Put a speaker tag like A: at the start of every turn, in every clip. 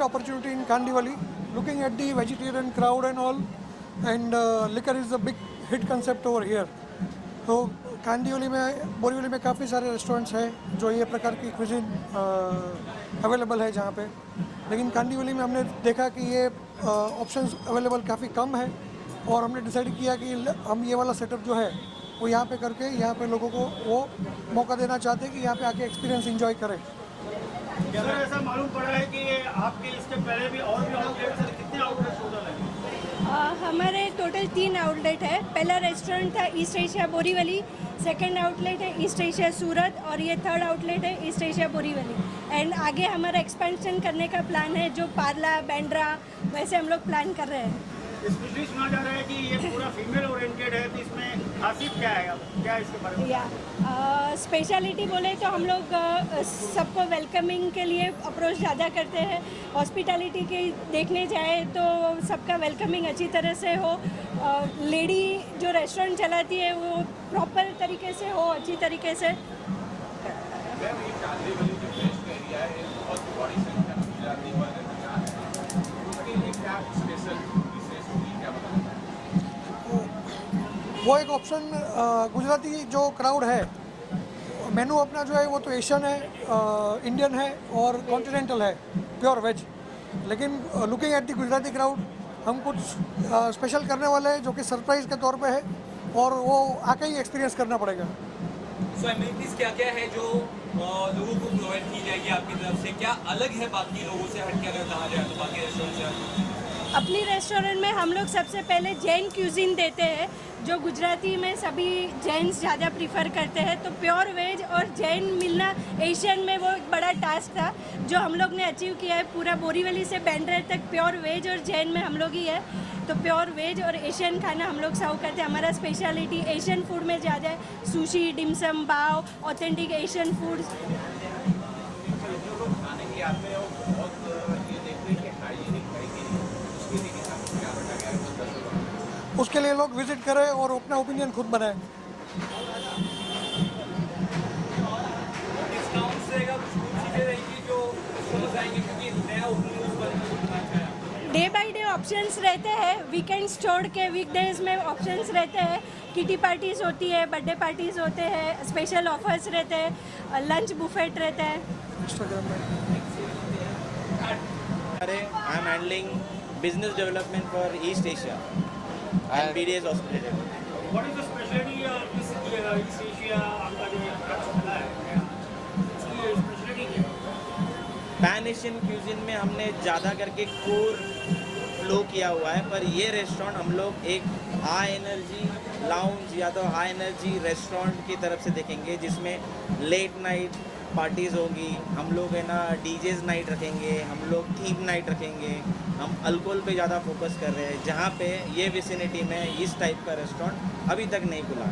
A: opportunity in Kandivali. Looking at the vegetarian crowd and all, and liquor is a big hit concept over here. तो कांदिवली में बोरीवली में काफ़ी सारे restaurants हैं जो ये प्रकार की क्विजिन अवेलेबल है जहाँ पे, लेकिन कांदिवली में हमने देखा कि ये ऑप्शंस अवेलेबल काफ़ी कम है और हमने डिसाइड किया कि हम ये वाला सेटअप जो है वो यहाँ पे करके यहाँ पे लोगों को वो मौका देना चाहते हैं कि यहाँ पे आके एक्सपीरियंस एंजॉय करें।
B: सर ऐसा मालूम पड़ा है कि आपके इसके पहले भी और भी आउटलेट्स हैं, कितने आउटलेट्स टोटल हैं?
C: हमारे टोटल 3 आउटलेट है। पहला रेस्टोरेंट था east Asia Borivali, second outlet है ईस्ट एशिया सूरत और ये थर्ड आउटलेट है ईस्ट एशिया बोरीवली। एंड आगे हमारा एक्सपेंशन करने का प्लान है, जो पार्ला बैंड्रा वैसे हम लोग प्लान कर रहे हैं।
B: स्पेशली सुना जा रहा है कि ये पूरा फीमेल ओरिएंटेड है, तो इसमें खासियत क्या है, क्या इसके बारे में?
C: या स्पेशलिटी बोले तो हम लोग सबको वेलकमिंग के लिए अप्रोच ज़्यादा करते हैं। हॉस्पिटैलिटी के देखने जाए तो सबका वेलकमिंग अच्छी तरह से हो, लेडी जो रेस्टोरेंट चलाती है वो प्रॉपर तरीके से हो, अच्छी तरीके से।
A: वो एक ऑप्शन गुजराती जो क्राउड है, मेनू अपना जो है वो तो एशियन है, इंडियन है और कॉन्टिनेंटल है, प्योर वेज। लेकिन looking at the Gujarati crowd हम कुछ स्पेशल करने वाले हैं जो कि सरप्राइज़ के तौर पे है और वो आके ही एक्सपीरियंस करना पड़ेगा।
D: सो एमिनिटीज़ क्या क्या है जो लोगों को प्रोवाइड की जाएगी आपकी तरफ से, क्या अलग है बाकी लोगों से हट के अगर कहा जाए तो बाकी रेस्टोरेंट से?
C: अपनी रेस्टोरेंट में हम लोग सबसे पहले जैन क्यूजिन देते हैं, जो गुजराती में सभी जैन्स ज़्यादा प्रीफर करते हैं। तो प्योर वेज और जैन मिलना एशियन में वो एक बड़ा टास्क था जो हम लोग ने अचीव किया है। पूरा बोरीवली से बैंड्रा तक प्योर वेज और जैन में हम लोग ही है। तो प्योर वेज और एशियन खाना हम लोग सर्व करते हैं। हमारा स्पेशलिटी एशियन फूड में ज़्यादा है, सुशी, डिमसम, बाव, ऑथेंटिक एशियन फूड्स।
A: उसके लिए लोग विजिट करें और अपना ओपिनियन खुद बनाएं।
D: डिस्काउंट्स रहेगा, कुछ चीज़ें रहेंगी जो समझ आएंगे क्योंकि नया opening
C: day by day options रहते हैं, वीकेंड्स छोड़ के वीकडेज में ऑप्शंस रहते हैं। किटी पार्टीज़ होती है, बर्थडे पार्टीज़ होते हैं, स्पेशल ऑफर्स रहते हैं, लंच बुफेट रहता है।
A: इंस्टाग्राम में
E: I am handling business development for East Asia and BDS Hospitality.
B: What is the specialty of East Asia आपका जो चला है, इसकी स्पेशलिटी क्या है?
E: पैन एशियन क्यूजिन में हमने ज़्यादा करके कोर फ्लो किया हुआ है, पर ये रेस्टोरेंट हम लोग एक हाई एनर्जी लाउंज या तो हाई एनर्जी रेस्टोरेंट की तरफ से देखेंगे, जिसमें लेट नाइट पार्टीज़ होगी। हम लोग है ना डीजेज नाइट रखेंगे, हम लोग थीम नाइट रखेंगे। हम अल्कोहल पे ज़्यादा फोकस कर रहे हैं, जहाँ पे ये विसिनिटी में इस टाइप का रेस्टोरेंट अभी तक नहीं खुला,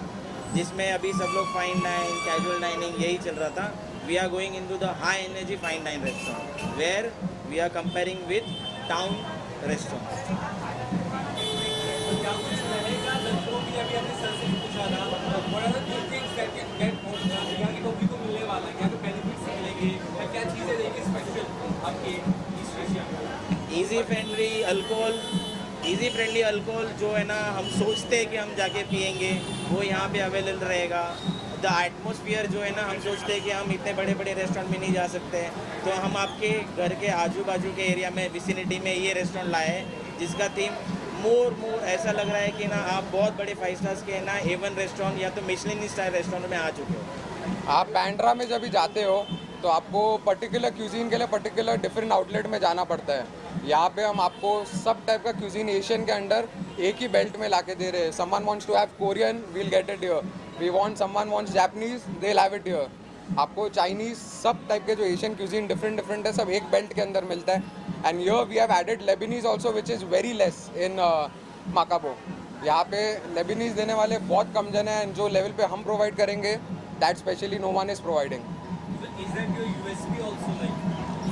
E: जिसमें अभी सब लोग फाइन डाइन, कैजुअल डाइनिंग यही चल रहा था। We are going into the high energy fine dine restaurant where we are comparing with town restaurant. Easy friendly alcohol जो है ना हम सोचते हैं कि हम जाके पियेंगे वो यहाँ पे अवेलेबल रहेगा। द एटमॉस्फेयर जो है ना हम सोचते हैं कि हम इतने बड़े बड़े रेस्टोरेंट में नहीं जा सकते, तो हम आपके घर के आजू बाजू के एरिया में विसिनिटी में ये रेस्टोरेंट लाए हैं, जिसका थीम मोर ऐसा लग रहा है कि ना आप बहुत बड़े 5 स्टार्स के ना A1 रेस्टोरेंट या तो मिशलिन स्टार रेस्टोरेंट में आ चुके हो।
F: आप बैंड्रा में जब भी जाते हो तो आपको पर्टिकुलर क्यूजीन के लिए पर्टिकुलर डिफरेंट आउटलेट में जाना पड़ता है। यहाँ पे हम आपको सब टाइप का क्यूजीन एशियन के अंडर एक ही बेल्ट में लाके दे रहे हैं। Someone wants to have Korean, we'll get it here. We want someone wants Japanese, they will have it here. आपको चाइनीज सब टाइप के जो एशियन क्यूजीन डिफरेंट है, सब एक बेल्ट के अंदर मिलता है। And here we have added Lebanese also, which is very less in Makabo. यहाँ पे लेबनीज देने वाले बहुत कम जन हैं, एंड जो लेवल पे हम प्रोवाइड करेंगे that specially no one is providing.
D: Is that your USP also like?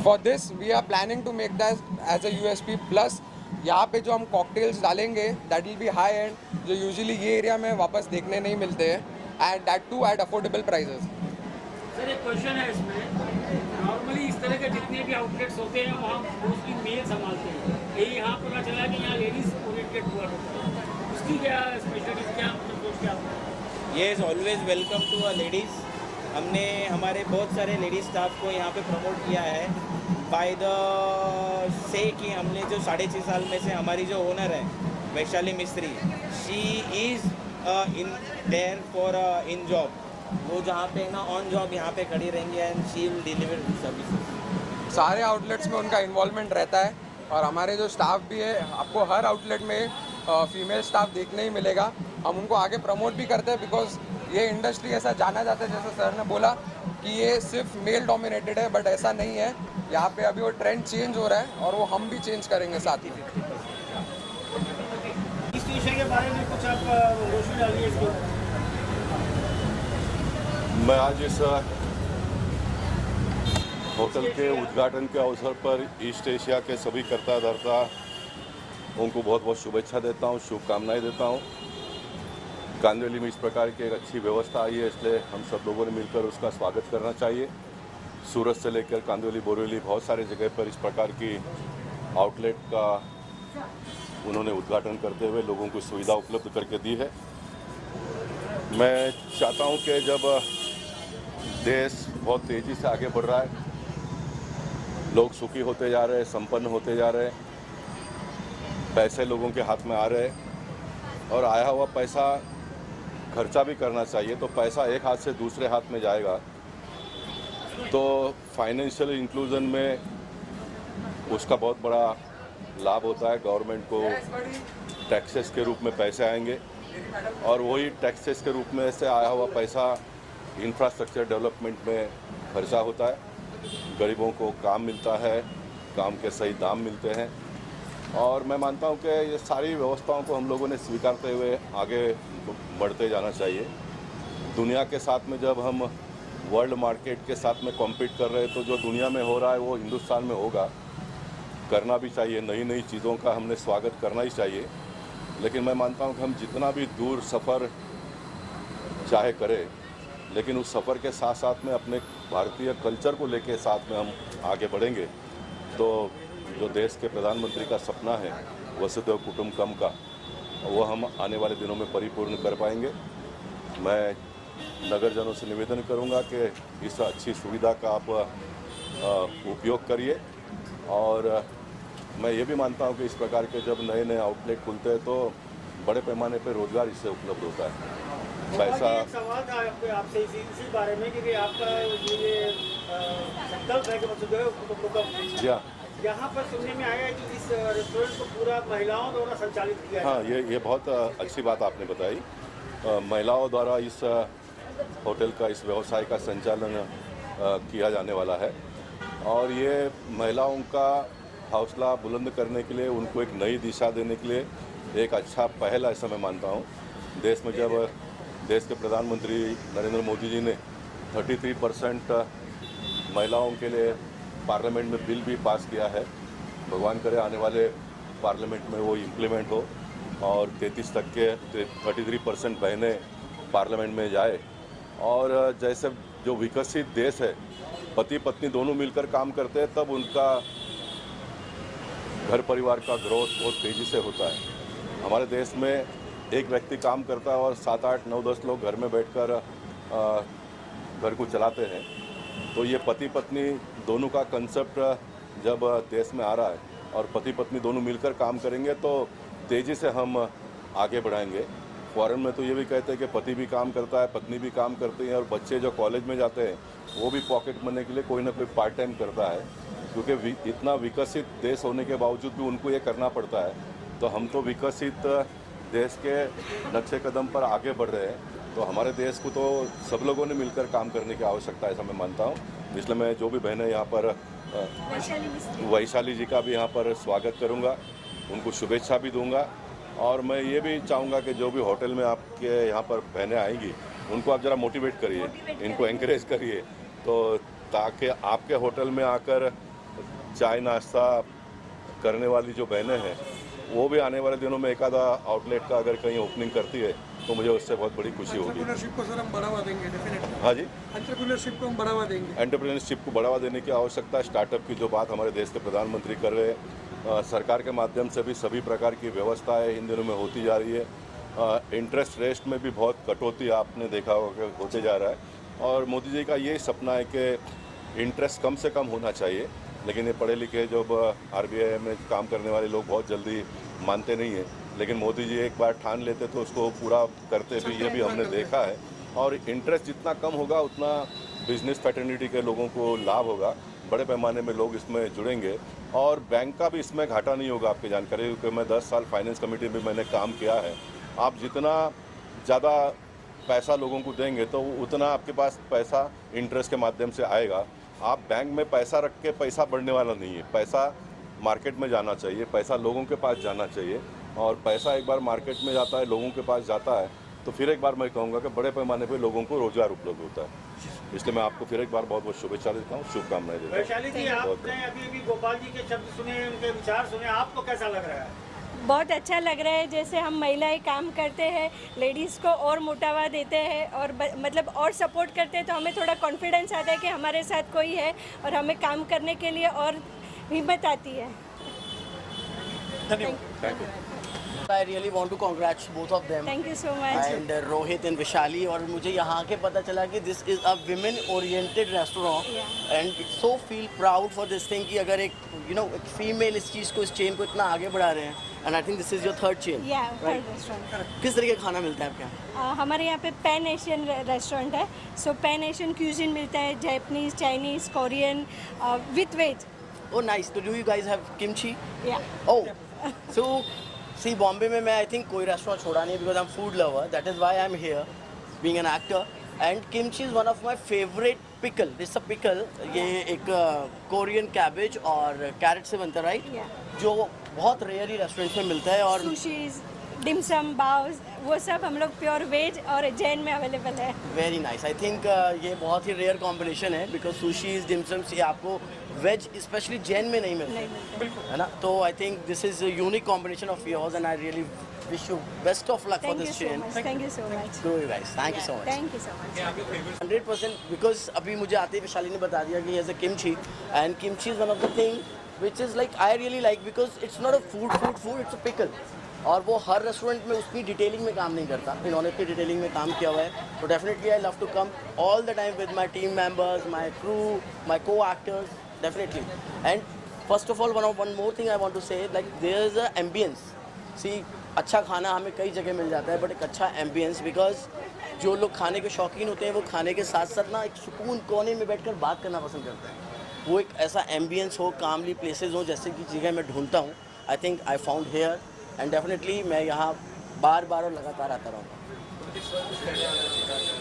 F: For this we are planning to make that as a USP plus यहाँ पे जो हम कॉकटेल्स डालेंगे that will be high end, जो usually ये area में वापस देखने नहीं मिलते हैं, and that too at affordable prices.
B: Sir एक क्वेश्चन है इसमें, नॉर्मली इस तरह के जितने भी आउटलेट्स होते हैं वहाँ मोस्टली मेल संभालते हैं, यही यहाँ पता चला कि यहाँ लेडीज़ ओरिएंटेड हुआ होता है, उसकी क्या स्पेशलिटी क्या मतलब क्या होता है?
E: ये is always welcome to a ladies. हमने हमारे बहुत सारे लेडीज़ स्टाफ को यहाँ पे प्रमोट किया है बाय द से कि हमने जो 6.5 साल में से हमारी जो ओनर है वैशाली मिस्त्री, she is in their for in job, वो जहाँ पे ना ऑन जॉब यहाँ पे खड़ी रहेंगी and she will deliver services.
F: सारे आउटलेट्स में उनका इन्वॉल्वमेंट रहता है और हमारे जो स्टाफ भी है, आपको हर आउटलेट में फीमेल स्टाफ देखने ही मिलेगा। हम उनको आगे प्रमोट भी करते हैं बिकॉज ये इंडस्ट्री ऐसा जाना जाता है, जैसे सर ने बोला कि ये सिर्फ मेल डोमिनेटेड है, बट ऐसा नहीं है। यहाँ पे अभी वो ट्रेंड चेंज हो रहा है और वो हम भी चेंज करेंगे साथ ही।
B: इस विषय के बारे में कुछ आप रोशनी डालिए इसके ऊपर।
G: मैं आज इस होटल के उद्घाटन के अवसर पर ईस्ट एशिया के सभी कर्ता धर्ता उनको बहुत बहुत शुभेच्छा देता हूँ, शुभकामनाएं देता हूँ। कांदिवली में इस प्रकार की एक अच्छी व्यवस्था आई है, इसलिए हम सब लोगों ने मिलकर उसका स्वागत करना चाहिए। सूरत से लेकर कांदिवली, बोरीवली बहुत सारे जगह पर इस प्रकार की आउटलेट का उन्होंने उद्घाटन करते हुए लोगों को सुविधा उपलब्ध करके दी है। मैं चाहता हूं कि जब देश बहुत तेज़ी से आगे बढ़ रहा है, लोग सुखी होते जा रहे हैं, संपन्न होते जा रहे हैं, पैसे लोगों के हाथ में आ रहे हैं और आया हुआ पैसा खर्चा भी करना चाहिए, तो पैसा एक हाथ से दूसरे हाथ में जाएगा तो फाइनेंशियल इंक्लूजन में उसका बहुत बड़ा लाभ होता है। गवर्नमेंट को टैक्सेस के रूप में पैसे आएंगे और वही टैक्सेस के रूप में से आया हुआ पैसा इंफ्रास्ट्रक्चर डेवलपमेंट में खर्चा होता है, गरीबों को काम मिलता है, काम के सही दाम मिलते हैं और मैं मानता हूं कि ये सारी व्यवस्थाओं को हम लोगों ने स्वीकारते हुए आगे बढ़ते जाना चाहिए। दुनिया के साथ में जब हम वर्ल्ड मार्केट के साथ में कॉम्पीट कर रहे हैं तो जो दुनिया में हो रहा है वो हिंदुस्तान में होगा, करना भी चाहिए। नई नई चीज़ों का हमने स्वागत करना ही चाहिए, लेकिन मैं मानता हूं कि हम जितना भी दूर सफ़र चाहे करें, लेकिन उस सफ़र के साथ साथ में अपने भारतीय कल्चर को लेके साथ में हम आगे बढ़ेंगे तो जो देश के प्रधानमंत्री का सपना है वसुधैव कुटुंबकम का, वो हम आने वाले दिनों में परिपूर्ण कर पाएंगे। मैं नगरजनों से निवेदन करूंगा कि इस अच्छी सुविधा का आप उपयोग करिए और मैं ये भी मानता हूं कि इस प्रकार के जब नए नए आउटलेट खुलते हैं तो बड़े पैमाने पर रोज़गार इससे उपलब्ध होता है। पैसा
B: एक सवाल था आपसे इसी बारे में कि आपका ये संकल्प है कि वसुधैव कुटुंबकम,
G: जी हाँ,
B: यहाँ पर सुनने में आया है कि इस रेस्टोरेंट को पूरा महिलाओं द्वारा संचालित किया
G: हाँ, ये बहुत अच्छी बात आपने बताई। महिलाओं द्वारा इस होटल का, इस व्यवसाय का संचालन किया जाने वाला है और ये महिलाओं का हौसला बुलंद करने के लिए, उनको एक नई दिशा देने के लिए एक अच्छा पहल ऐसा मैं मानता हूँ। देश में जब देश के प्रधानमंत्री नरेंद्र मोदी जी ने 33% महिलाओं के लिए पार्लियामेंट में बिल भी पास किया है, भगवान करे आने वाले पार्लियामेंट में वो इम्प्लीमेंट हो और 33% बहनें पार्लियामेंट में जाए और जैसे जो विकसित देश है, पति पत्नी दोनों मिलकर काम करते हैं तब उनका घर परिवार का ग्रोथ बहुत तेज़ी से होता है। हमारे देश में एक व्यक्ति काम करता है और 7, 8, 9, 10 लोग घर में बैठकर घर को चलाते हैं, तो ये पति पत्नी दोनों का कंसेप्ट जब देश में आ रहा है और पति पत्नी दोनों मिलकर काम करेंगे तो तेज़ी से हम आगे बढ़ाएंगे। फॉरेन में तो ये भी कहते हैं कि पति भी काम करता है, पत्नी भी काम करती है और बच्चे जो कॉलेज में जाते हैं वो भी पॉकेट मनी के लिए कोई ना कोई पार्ट टाइम करता है, क्योंकि इतना विकसित देश होने के बावजूद भी उनको ये करना पड़ता है। तो हम तो विकसित देश के नक्शे कदम पर आगे बढ़ रहे हैं, तो हमारे देश को तो सब लोगों ने मिलकर काम करने की आवश्यकता है, ऐसा मैं मानता हूँ। इसलिए मैं जो भी बहनें यहाँ पर वैशाली जी का भी यहाँ पर स्वागत करूँगा, उनको शुभेच्छा भी दूँगा और मैं ये भी चाहूँगा कि जो भी होटल में आपके यहाँ पर बहनें आएंगी उनको आप ज़रा मोटिवेट करिए, इनको एनकरेज करिए, तो ताकि आपके होटल में आकर चाय नाश्ता करने वाली जो बहनें हैं वो भी आने वाले दिनों में एक आधा आउटलेट का अगर कहीं ओपनिंग करती है तो तो मुझे उससे बहुत बड़ी खुशी होगी।
A: एंटरप्रेन्योरशिप को सर हम बढ़ावा देंगे डेफिनेटली।
G: हाँ जी,
A: एंटरप्रेन्योरशिप को हम बढ़ावा देंगे।
G: एंटरप्रेन्योरशिप को बढ़ावा देने की आवश्यकता है। स्टार्टअप की जो बात हमारे देश के प्रधानमंत्री कर रहे हैं, सरकार के माध्यम से भी सभी प्रकार की व्यवस्थाएं इन दिनों में होती जा रही है। इंटरेस्ट रेट में भी बहुत कटौती आपने देखा होगा कि होते जा रहा है, और मोदी जी का ये सपना है कि इंटरेस्ट कम से कम होना चाहिए। लेकिन ये पढ़े लिखे जो RBI में काम करने वाले लोग बहुत जल्दी मानते नहीं हैं, लेकिन मोदी जी एक बार ठान लेते तो उसको पूरा करते भी, ये भी हमने देखा है। और इंटरेस्ट जितना कम होगा उतना बिजनेस फैटर्निटी के लोगों को लाभ होगा, बड़े पैमाने में लोग इसमें जुड़ेंगे, और बैंक का भी इसमें घाटा नहीं होगा। आपकी जानकारी, क्योंकि मैं 10 साल फाइनेंस कमेटी में मैंने काम किया है। आप जितना ज़्यादा पैसा लोगों को देंगे तो उतना आपके पास पैसा इंटरेस्ट के माध्यम से आएगा। आप बैंक में पैसा रख के पैसा बढ़ने वाला नहीं है। पैसा मार्केट में जाना चाहिए, पैसा लोगों के पास जाना चाहिए, और पैसा एक बार मार्केट में जाता है, लोगों के पास जाता है, तो फिर एक बार मैं कहूँगा कि बड़े पैमाने पे लोगों को रोजगार उपलब्ध होता है। इसलिए मैं आपको फिर एक बार बहुत बहुत शुभेच्छा देता हूँ, शुभकामनाएं देता हूँ।
H: वैशाली जी, आपने अभी गोपाल जी के शब्द सुने, उनके विचार सुने, आपको कैसा लग रहा है?
C: बहुत अच्छा लग रहा है। जैसे हम महिलाएं काम करते हैं, लेडीज़ को और मोटावा देते हैं और मतलब और सपोर्ट करते हैं, तो हमें थोड़ा कॉन्फिडेंस आता है कि हमारे साथ कोई है और हमें काम करने के लिए और हिम्मत आती है।
G: Thank you.
I: I really want to congratulate both of them.
C: Thank you so much.
I: And Rohit and Vishali. और मुझे यहाँ के पता चला कि this is a women oriented restaurant.
C: Yeah.
I: And so feel proud for this thing कि अगर एक एक फीमेल इस चीज़ को, इस चेन को इतना आगे बढ़ा रहे हैं. And I think this is your third chain.
C: Yeah,
I: right?
C: third restaurant.
I: किस तरीके का खाना मिलता है आपके यहाँ?
C: हमारे यहाँ पे पैन एशियन रेस्टोरेंट है। सो पैन एशियन क्यूजिन मिलता है, Japanese, Chinese, Korean with veg.
I: Oh nice. So do you guys have kimchi?
C: Yeah.
I: Oh. So see, Bombay में मैं आई थिंक कोई रेस्टोरेंट छोड़ा नहीं, because I am food lover, that is why I am here being an actor. And kimchi is one of my favourite pickle. It's a pickle, ये एक Korean cabbage और carat से बनता है, right?
C: Yeah.
I: जो बहुत रेयरली रेस्टोरेंट में मिलता है. और
C: सुशीज, डिमसम, बाउज, वो सब हम लोग प्योर वेज और जैन में अवेलेबल है।
I: Very nice. आई थिंक ये बहुत ही रेयर कॉम्बिनेशन है, बिकॉज सुशीज, डिमसम्स ये आपको वेज स्पेशली जैन में नहीं मिलते, है ना? तो I think this is unique combination of yours and I really wish you best of luck for this chain.
C: Thank you so much.
I: Grow you guys. Thank you so much.
C: Thank you so much.
I: 100%, because अभी मुझे आते ही विशाली ने बता दिया कि as a kimchi, and kimchi is one of the thing which is like I really like, because it's not a food, it's a pickle. और वो हर रेस्टोरेंट में उसकी डिटेलिंग में काम नहीं करता. इन्होंने इतनी डिटेलिंग में काम किया हुआ है. तो definitely I love to come all the time with my team members, my crew, my co actors, definitely. And first of all one more thing I want to say, like there is a ambience. See, अच्छा खाना हमें कई जगह मिल जाता है, but एक अच्छा ambience, because जो लोग खाने के शौकीन होते हैं वो खाने के साथ साथ ना एक सुकून कोने में बैठकर बात करना पसंद करते हैं. वो एक ऐसा एम्बियंस हो, कामली प्लेसेस हो, जैसे कि जगह मैं ढूंढता हूँ. I think I found here, and definitely मैं यहाँ बार बार और लगातार आता रहूँगा.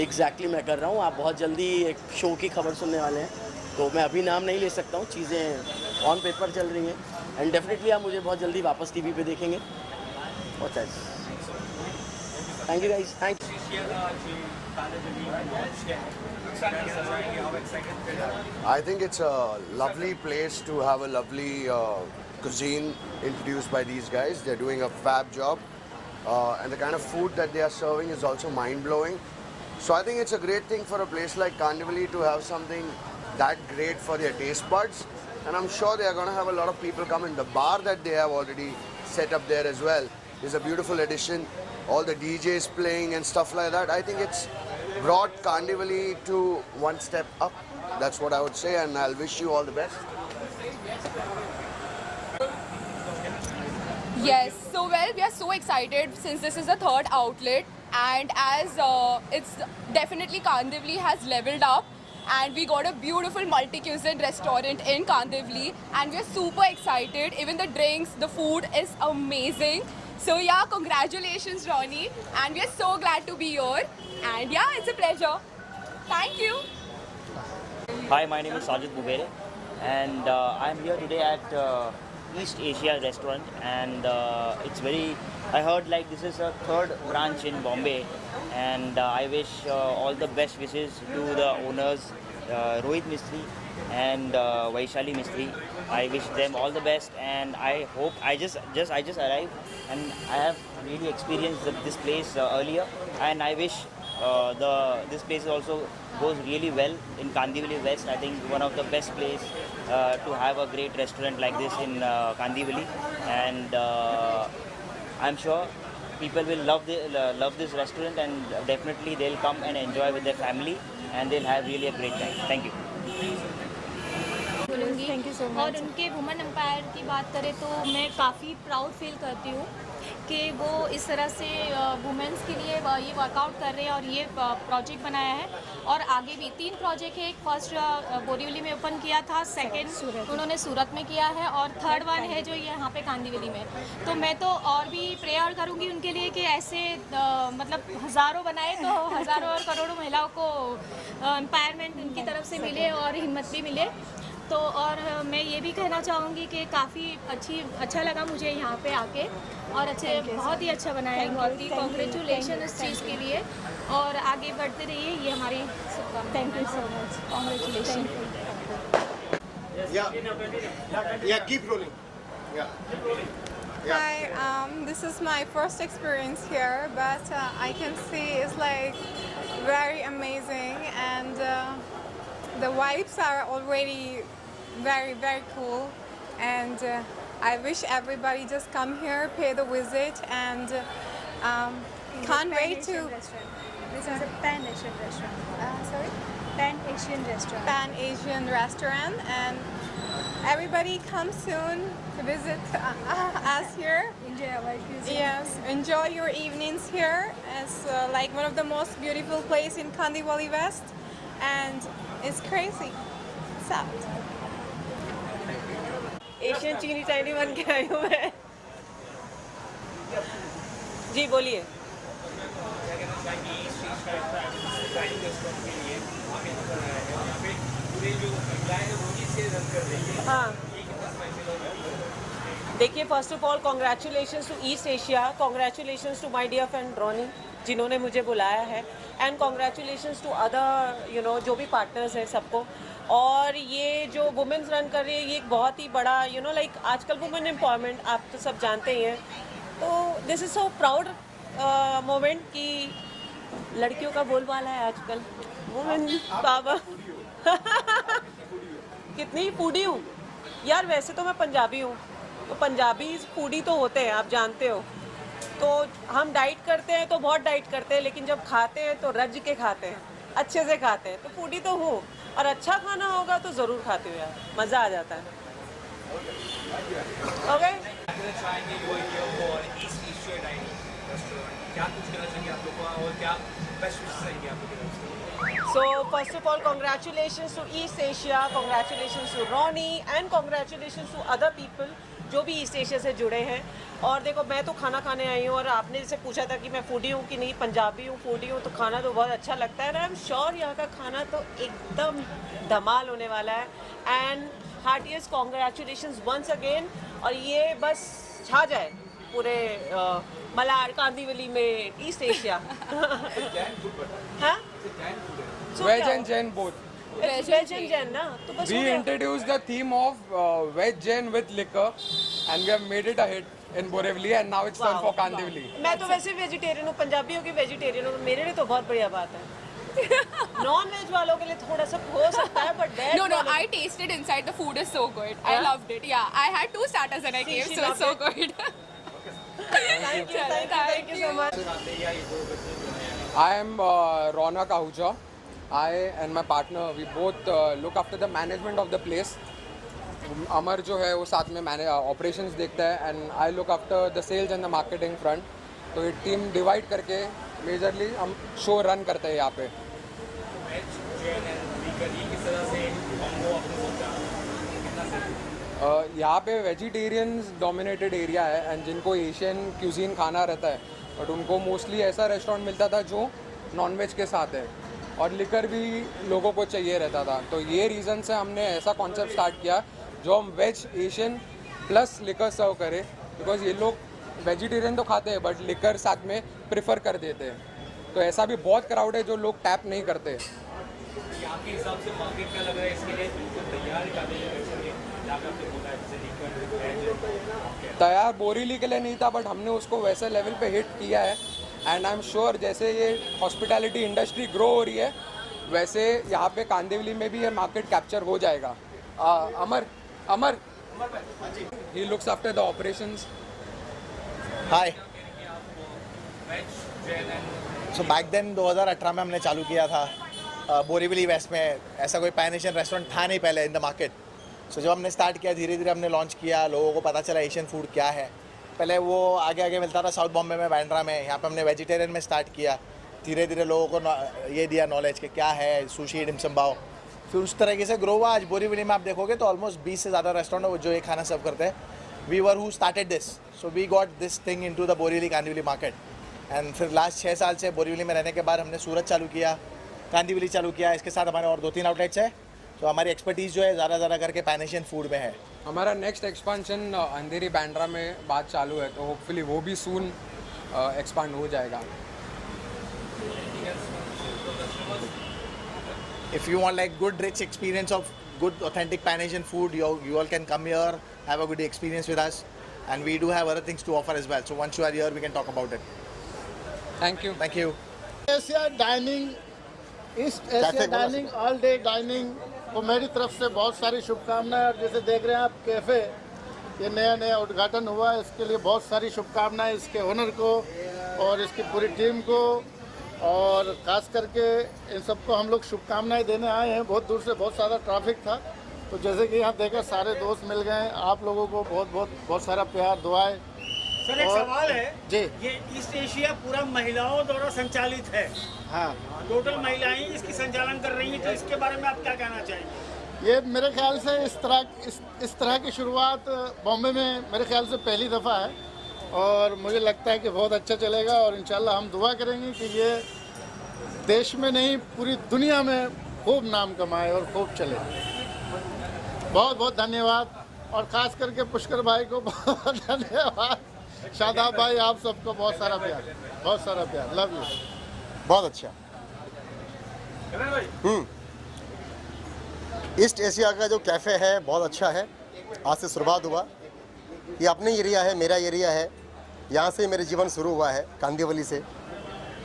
I: एग्जैक्टली मैं कर रहा हूँ. आप बहुत जल्दी एक शो की खबर सुनने वाले हैं, तो मैं अभी नाम नहीं ले सकता हूँ. चीज़ें ऑन पेपर चल रही हैं, एंड डेफिनेटली आप मुझे बहुत जल्दी वापस टीवी पे देखेंगे. बहुत अच्छा. Thank you guys. Thank you.
J: I think it's a lovely place to have a lovely cuisine introduced by these guys. They're doing a fab job, and the kind of food that they are serving is also mind-blowing. So I think it's a great thing for a place like Kandivali to have something that great for their taste buds, and I'm sure they are going to have a lot of people come in. The bar that they have already set up there as well is a beautiful addition. All the DJs playing and stuff like that. I think it's brought Kandivali to one step up. That's what I would say, and I'll wish you all the best.
K: Yes, so well, we are so excited since this is the third outlet, and as it's definitely Kandivali has leveled up, and we got a beautiful multi-cuisine restaurant in Kandivali, and we are super excited. Even the drinks, the food is amazing. So yeah, congratulations Ronnie, and we are so glad to be here, and yeah, it's a pleasure. Thank you.
L: Hi, my name is Sajid Bubere, and I'm here today at East Asia restaurant, and it's very, I heard like this is a third branch in Bombay, and I wish all the best wishes to the owners, Rohit Mistry and Vaishali Mistry. I wish them all the best, and I hope I just arrived, and I have really experienced this place earlier, and I wish this place also goes really well in Kandivali West. I think one of the best place to have a great restaurant like this in Kandivali, and I'm sure people will love this restaurant, and definitely they'll come and enjoy with their family, and they'll have really a great time. Thank you.
M: बोलूँगी
C: Thank you so much.
M: और उनके women empire की बात करें तो मैं काफ़ी proud feel करती हूँ कि वो इस तरह से वुमेंस के लिए ये वर्कआउट कर रहे हैं और ये प्रोजेक्ट बनाया है, और आगे भी 3 प्रोजेक्ट है। एक फर्स्ट बोरीवली में ओपन किया था, सेकंड उन्होंने सूरत में किया है, और थर्ड वन है जो यहाँ पे कांदिवली में। तो मैं तो और भी प्रेयर करूँगी उनके लिए कि ऐसे मतलब हज़ारों बनाए तो हज़ारों और करोड़ों महिलाओं को एम्पायरमेंट उनकी तरफ से मिले और हिम्मत भी मिले। तो और मैं ये भी कहना चाहूँगी कि काफ़ी अच्छा लगा मुझे यहाँ पे आके, और बहुत ही अच्छा बनाया है। बहुत ही कॉन्ग्रेचुलेशन इस चीज़ के लिए, और आगे बढ़ते रहिए, ये हमारी शुभकामनाएं।
C: Thank you so much.
M: Congratulation.
H: Yeah, keep rolling.
N: Hi, this is my first experience here, but I can see it's like very amazing, and the vibes are already very, very cool, and I wish everybody just come here, pay the visit, and can't wait to...
C: This is a Pan-Asian restaurant.
N: Sorry?
C: Pan-Asian restaurant.
N: Pan-Asian restaurant, and everybody come soon to visit us here.
C: Enjoy our cuisine.
N: Yes, enjoy your evenings here. It's like one of the most beautiful places in Kandivali West, and it's crazy. It's out.
O: Asian चीनी चाइनी बन के आई हूँ मैं। जी बोलिए। हाँ, देखिए, first of all congratulations to East Asia, congratulations to my dear friend Ronnie जिन्होंने मुझे बुलाया है, एंड कॉन्ग्रेचुलेशंस टू अदर जो भी पार्टनर्स हैं सबको। और ये जो वुमेन्स रन कर रही है, ये एक बहुत ही बड़ा लाइक आजकल वुमेन एम्पावरमेंट आप तो सब जानते ही हैं, तो this is so proud moment कि लड़कियों का बोलबाला है आजकल। वुमेन बाबा कितनी फूडी हूँ यार, वैसे तो मैं पंजाबी हूँ, तो पंजाबी फूडी तो होते हैं, आप जानते हो। तो हम डाइट करते हैं तो बहुत डाइट करते हैं, लेकिन जब खाते हैं तो रज के खाते हैं, अच्छे से खाते हैं। तो फूडी तो हूँ, और अच्छा खाना होगा तो ज़रूर खाती हूँ यार, मज़ा आ जाता है। Okay, So first of all, congratulations to East Asia, congratulations to Ronnie, and congratulations to other people जो भी ईस्ट एशिया से जुड़े हैं। और देखो, मैं तो खाना खाने आई हूँ, और आपने जैसे पूछा था कि मैं फूडी हूँ कि नहीं, पंजाबी हूँ, फूडी हूँ, तो खाना तो बहुत अच्छा लगता है, और आई एम श्योर यहाँ का खाना तो एकदम धमाल होने वाला है। And heartiest congratulations once again, और ये बस छा जाए पूरे मलाड कांदिवली में, ईस्ट एशिया। हाँ,
F: veg and Jain both.
O: Veg and Jain ना, तो बस
F: We introduced the theme of veg jain with liquor, and we have made it a hit in Borivali, and now it's time for Kandivali.
O: मैं तो वैसे vegetarian हूँ, पंजाबियों की vegetarian हूँ, मेरे लिए तो बहुत बढ़िया बात है। नॉन वेज वालों के लिए थोड़ा सा हो सकता है, but
K: No, I tasted inside. The food is so good. I loved it. Yeah, I had 2 starters when I came, so it's so good.
O: Thank you so much.
F: I am Ronak Ahuja. I and my partner, we both look after the management of the place. अमर जो है वो साथ में operations देखता है, and I look after the sales and the marketing front. तो ये team divide करके मेजरली हम शो रन करते हैं यहाँ पे। यहाँ पे वेजिटेरियंस डोमिनेटेड एरिया है, एंड जिनको एशियन क्यूजीन खाना रहता है, बट उनको मोस्टली ऐसा रेस्टोरेंट मिलता था जो नॉनवेज के साथ है, और लिकर भी लोगों को चाहिए रहता था। तो ये रीज़न से हमने ऐसा कॉन्सेप्ट स्टार्ट किया जो हम वेज एशियन प्लस लिकर सर्व करें, बिकॉज ये लोग वेजिटेरियन तो खाते हैं बट लिकर साथ में प्रेफर कर देते हैं। तो ऐसा भी बहुत क्राउड है जो लोग टैप नहीं करते।
D: यहाँ के हिसाब से मार्केट का लग रहा है इसके लिए बिल्कुल तैयार है जहाँ पे आपने बोला है जैसे लीकर
F: तैयार बोरीली के लिए नहीं था, बट हमने उसको वैसे लेवल पे हिट किया है। एंड आई एम श्योर जैसे ये हॉस्पिटैलिटी इंडस्ट्री ग्रो हो रही है वैसे यहाँ पे कांदिवली में भी ये मार्केट कैप्चर हो जाएगा। Amar he looks after the operations.
P: Hi, so back then 2018 में हमने चालू किया था बोरीवली वेस्ट में। ऐसा कोई पैन एशियन रेस्टोरेंट था नहीं पहले इन द मार्केट। सो जब हमने स्टार्ट किया धीरे धीरे हमने लॉन्च किया, लोगों को पता चला एशियन फूड क्या है। पहले वो आगे आगे मिलता था साउथ बॉम्बे में, बांद्रा में। यहाँ पे हमने वेजिटेरियन में स्टार्ट किया। धीरे धीरे लोगों को ये दिया नॉलेज कि क्या है सुशी डिमसम बाओ। फिर उस तरीके से ग्रो हुआ। आज बोरीवली में आप देखोगे तो ऑलमोस्ट 20 से ज़्यादा रेस्टोरेंट है जो ये खाना सर्व करते हैं। We were who started this, so we got this thing into the Borivali Kandivali market. And फिर लास्ट 6 साल से बोरीवली में रहने के बाद हमने सूरत चालू किया, कांदिवली चालू किया। इसके साथ हमारे और 2-3 आउटलेट्स है। तो हमारी एक्सपर्टीज़ जो है ज़्यादा करके पैन एशियन फूड में है।
F: हमारा नेक्स्ट एक्सपांशन अंधेरी बांद्रा में बात चालू है, तो होपफुली वो भी सून एक्सपांड हो जाएगा।
P: If you want like good rich experience of good authentic Pan Asian food, you all can come here, have a good experience with us, and we do have other things to offer as well. So once you are here, we can talk about it.
F: Thank you.
P: Thank you.
Q: Asia dining, east Asia dining, all day dining को मेरी तरफ से बहुत सारी शुभकामनाएं। और जैसे देख रहे हैं आप कैफ़े ये नया उद्घाटन हुआ है, इसके लिए बहुत सारी शुभकामनाएं इसके ओनर को और इसकी पूरी टीम को, और ख़ास करके इन सबको हम लोग शुभकामनाएं देने आए हैं। बहुत दूर से बहुत ज़्यादा ट्रैफिक था, तो जैसे कि यहाँ देखा सारे दोस्त मिल गए। आप लोगों को बहुत सारा प्यार दुआएं।
H: सर एक सवाल है
Q: जी,
H: ये ईस्ट एशिया पूरा महिलाओं द्वारा संचालित है।
Q: हाँ,
H: टोटल महिलाएं इसकी संचालन कर रही हैं, तो इसके बारे में आप क्या कहना चाहेंगे?
Q: ये मेरे ख्याल से इस तरह की शुरुआत बॉम्बे में मेरे ख्याल से पहली दफ़ा है, और मुझे लगता है कि बहुत अच्छा चलेगा। और इंशाल्लाह हम दुआ करेंगे कि ये देश में नहीं पूरी दुनिया में खूब नाम कमाए और खूब चले। बहुत बहुत धन्यवाद, और ख़ास करके पुष्कर भाई को बहुत धन्यवाद। शादाब भाई, आप सबको बहुत सारा प्यार। Love you.
R: बहुत अच्छा। ईस्ट एशिया का जो कैफ़े है बहुत अच्छा है। आज से शुरुआत हुआ, ये अपनी एरिया है, मेरा एरिया है। यहाँ से मेरे जीवन शुरू हुआ है कांदिवली से।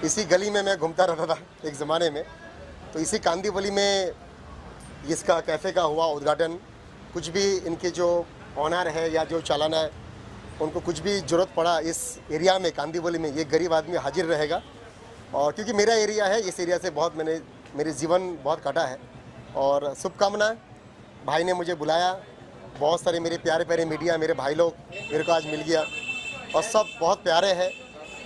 R: इसी गली में मैं घूमता रहता था एक ज़माने में, तो इसी कांदिवली में इसका कैफ़े का हुआ उद्घाटन। कुछ भी इनके जो ऑनर है या जो चालाना है, उनको कुछ भी ज़रूरत पड़ा इस एरिया में कांदिवली में, ये गरीब आदमी हाजिर रहेगा। और क्योंकि मेरा एरिया है, इस एरिया से बहुत मेरे जीवन बहुत कटा है। और शुभकामनाएं, भाई ने मुझे बुलाया, बहुत सारे मेरे प्यारे मीडिया, मेरे भाई लोग मेरे को आज मिल गया, और सब बहुत प्यारे हैं।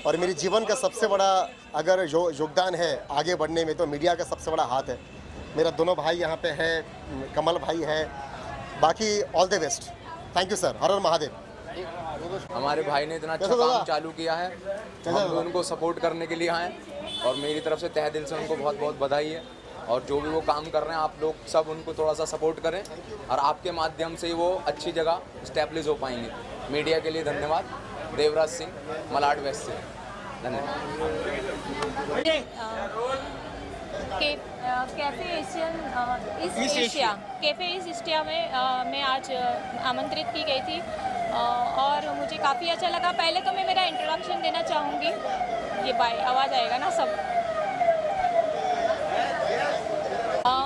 R: और मेरे जीवन का सबसे बड़ा अगर योगदान है आगे बढ़ने में, तो मीडिया का सबसे बड़ा हाथ है। मेरा दोनों भाई यहाँ पे है, कमल भाई है। बाकी all the best. Thank you sir. Har Har Mahadev.
F: हमारे भाई ने इतना अच्छा काम चालू किया है, हम उनको सपोर्ट करने के लिए आए, और मेरी तरफ से तहे दिल से उनको बहुत बहुत बधाई है। और जो भी वो काम कर रहे हैं, आप लोग सब उनको थोड़ा सा सपोर्ट करें, और आपके माध्यम से वो अच्छी जगह इस्टेब्लिश हो पाएंगे। मीडिया के लिए धन्यवाद। देवराज सिंह, मलाड वेस्ट से, धन्यवाद।
M: कैफ़े ईस्ट एशिया में मैं आज आमंत्रित की गई थी, और मुझे काफ़ी अच्छा लगा। पहले तो मैं मेरा इंट्रोडक्शन देना चाहूँगी। ये आवाज़ आएगा ना सब।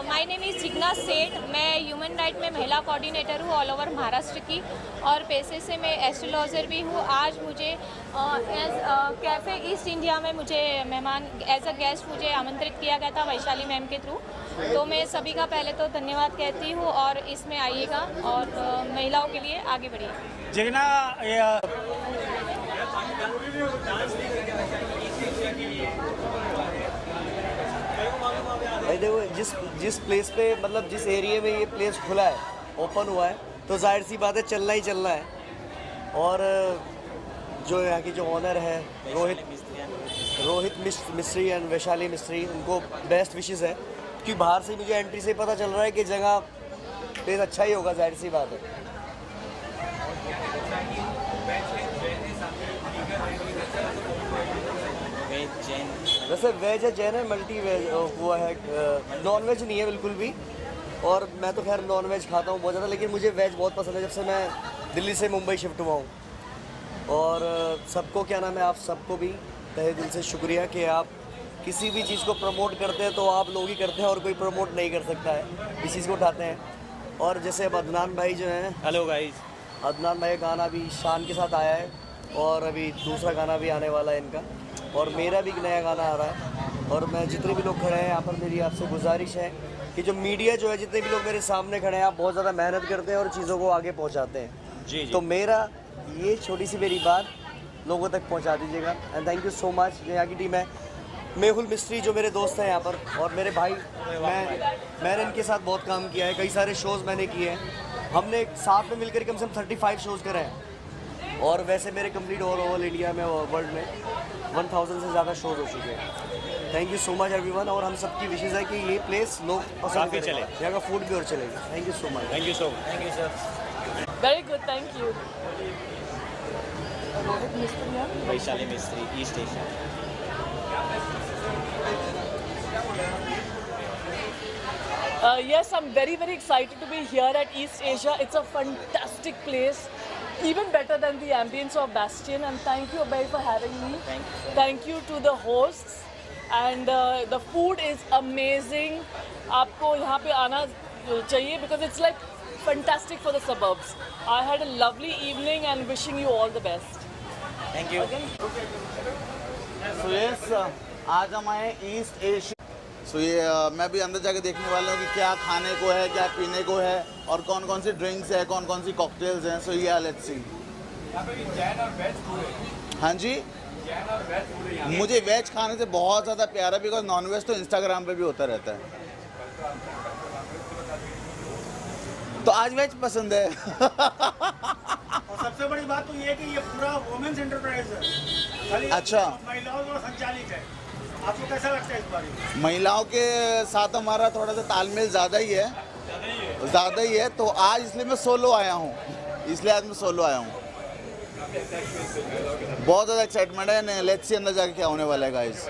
M: माय नेम इज़ जिग्ना सेठ। मैं ह्यूमन राइट में महिला कोऑर्डिनेटर हूँ ऑल ओवर महाराष्ट्र की, और पेशे से मैं एस्ट्रोलॉजर भी हूँ। आज मुझे कैफ़े ईस्ट इंडिया में मुझे मेहमान एज अ गेस्ट मुझे आमंत्रित किया गया था वैशाली मैम के थ्रू। तो मैं सभी का पहले तो धन्यवाद कहती हूँ, और इसमें आइएगा और महिलाओं के लिए आगे बढ़िए।
H: जिग्ना,
I: देखो जिस प्लेस पे मतलब जिस एरिया में ये प्लेस खुला है, ओपन हुआ है, तो जाहिर सी बात है चलना ही चलना है। और जो यहाँ की जो ऑनर है रोहित मिस्त्री एंड वैशाली मिस्त्री, उनको बेस्ट विशेस है। क्योंकि बाहर से मुझे एंट्री से पता चल रहा है कि जगह प्लेस अच्छा ही होगा, जाहिर सी बात है।
L: वेज जैन
I: वैसे वेज है, जैन है, मल्टी वेज हुआ है, नॉन वेज नहीं है बिल्कुल भी। और मैं तो खैर नॉन वेज खाता हूँ बहुत ज़्यादा, लेकिन मुझे वेज बहुत पसंद है जब से मैं दिल्ली से मुंबई शिफ्ट हुआ हूँ। और सबको क्या नाम है, आप सबको भी तहे दिल से शुक्रिया कि आप किसी भी चीज़ को प्रमोट करते हैं तो आप लोग ही करते हैं और कोई प्रमोट नहीं कर सकता है, इस चीज़ को उठाते हैं। और जैसे अब अदनान भाई जो हैं,
L: हेलो गाइस,
I: अदनान भाई का गाना अभी शान के साथ आया है और अभी दूसरा गाना भी आने वाला है इनका, और मेरा भी एक नया गाना आ रहा है। और मैं जितने भी लोग खड़े हैं यहाँ पर, मेरी आपसे गुजारिश है कि जो मीडिया जो है, जितने भी लोग मेरे सामने खड़े हैं, आप बहुत ज़्यादा मेहनत करते हैं और चीज़ों को आगे पहुँचाते हैं।
L: जी।
I: तो मेरा ये छोटी सी मेरी बात लोगों तक पहुँचा दीजिएगा। And thank you so much. जो यहाँ की टीम है, मेहुल मिस्त्री जो मेरे दोस्त हैं यहाँ पर, और मेरे भाई, मैंने इनके साथ बहुत काम किया है, कई सारे शोज़ मैंने किए हैं। हमने साथ में मिलकर कम से कम 35 शोज़ करे हैं। और वैसे मेरे कंप्लीट ओवरऑल इंडिया में, वर्ल्ड में 1000 से ज़्यादा शोज़ हो चुके हैं। Thank you so much everyone. और हम सबकी विशेष है कि ये प्लेस लोग पसंद करें,
L: चले,
I: यहाँ का फूड भी और चलेगा। Thank you so much.
L: Thank you sir.
O: Very good, thank you.
L: Vaishali Mistry, East Asia.
O: Yes, I'm very excited to be here at East Asia. It's a fantastic place, even better than the ambience of Bastion. And thank you, Abhay, for having me. Thank you to the hosts. And the food is amazing. आपको यहाँ पे आना चाहिए because it's like fantastic for the suburbs. I had a lovely evening and wishing you all the best.
L: Thank you.
S: So yes, आज हम आए east Asia. सो ये मैं भी अंदर जाके देखने वाला हूँ कि क्या खाने को है, क्या पीने को है, और कौन कौन सी ड्रिंक्स है, कौन कौन सी कॉकटेल्स हैं। सो ये लेट्स सी। हाँ जी, मुझे वेज खाने से बहुत ज़्यादा प्यार है, बिकॉज नॉन वेज तो इंस्टाग्राम पे भी होता रहता है, तो आज वेज पसंद है।
H: और सबसे बड़ी बात तो ये है कि ये पूरा वुमेन्स एंटरप्राइज है, खाली
S: अच्छा,
H: महिलाओं द्वारा संचालित है। आपको कैसा लगता है इस बारे में?
S: महिलाओं के साथ हमारा थोड़ा सा तालमेल ज़्यादा ही है, तो आज इसलिए मैं सोलो आया हूँ, बहुत ज़्यादा एक्साइटमेंट है। लेट्स सी अंदर जाके क्या होने वाला है गाइस।